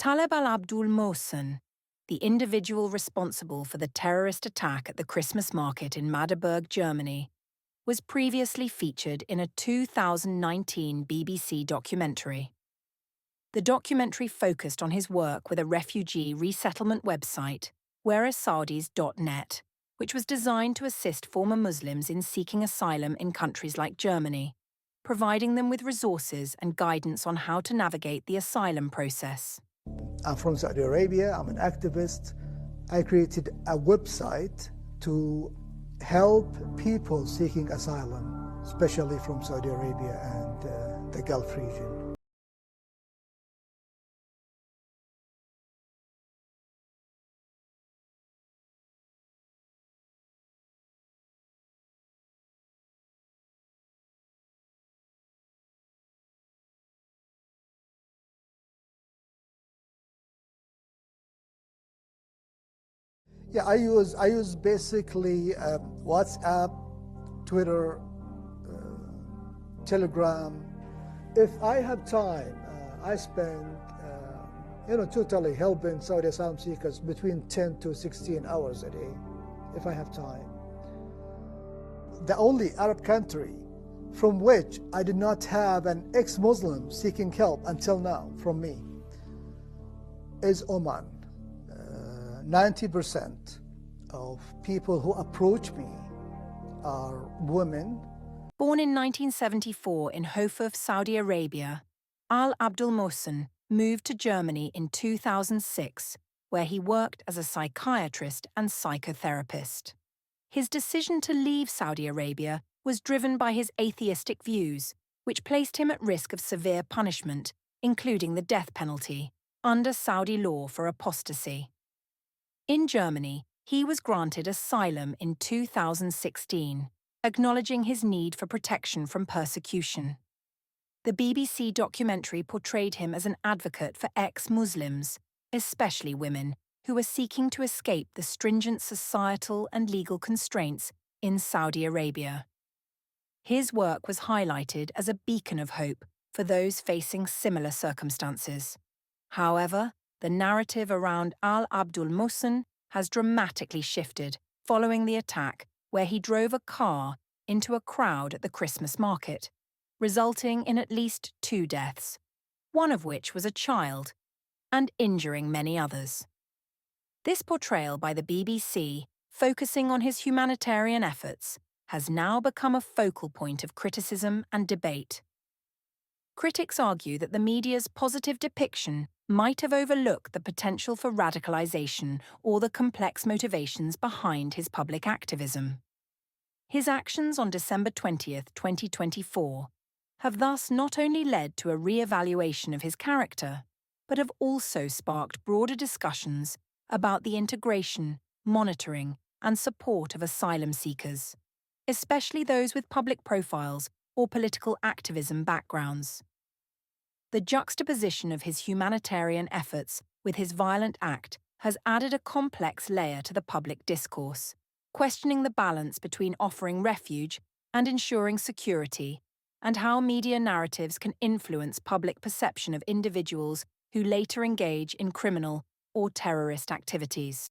Taleb al-Abdul Mohsen, the individual responsible for the terrorist attack at the Christmas market in Magdeburg, Germany, was previously featured in a 2019 BBC documentary. The documentary focused on his work with a refugee resettlement website, whereasaudis.net, which was designed to assist former Muslims in seeking asylum in countries like Germany, providing them with resources and guidance on how to navigate the asylum process. I'm from Saudi Arabia, I'm an activist. I created a website to help people seeking asylum, especially from Saudi Arabia and the Gulf region. Yeah, I use basically WhatsApp, Twitter, Telegram. If I have time, I spend totally helping Saudi asylum seekers between 10 to 16 hours a day, if I have time. The only Arab country from which I did not have an ex-Muslim seeking help until now from me is Oman. 90% of people who approach me are women. Born in 1974 in Hofuf, Saudi Arabia, Al-Abdul Mohsen moved to Germany in 2006, where he worked as a psychiatrist and psychotherapist. His decision to leave Saudi Arabia was driven by his atheistic views, which placed him at risk of severe punishment, including the death penalty, under Saudi law for apostasy. In Germany, he was granted asylum in 2016, acknowledging his need for protection from persecution. The BBC documentary portrayed him as an advocate for ex-Muslims, especially women, who were seeking to escape the stringent societal and legal constraints in Saudi Arabia. His work was highlighted as a beacon of hope for those facing similar circumstances. However, the narrative around Al-Abdul Mohsen has dramatically shifted following the attack, where he drove a car into a crowd at the Christmas market, resulting in at least 2 deaths, one of which was a child, and injuring many others. This portrayal by the BBC, focusing on his humanitarian efforts, has now become a focal point of criticism and debate. Critics argue that the media's positive depiction might have overlooked the potential for radicalization or the complex motivations behind his public activism. His actions on December 20, 2024, have thus not only led to a re-evaluation of his character, but have also sparked broader discussions about the integration, monitoring, and support of asylum seekers, especially those with public profiles or political activism backgrounds. The juxtaposition of his humanitarian efforts with his violent act has added a complex layer to the public discourse, questioning the balance between offering refuge and ensuring security, and how media narratives can influence public perception of individuals who later engage in criminal or terrorist activities.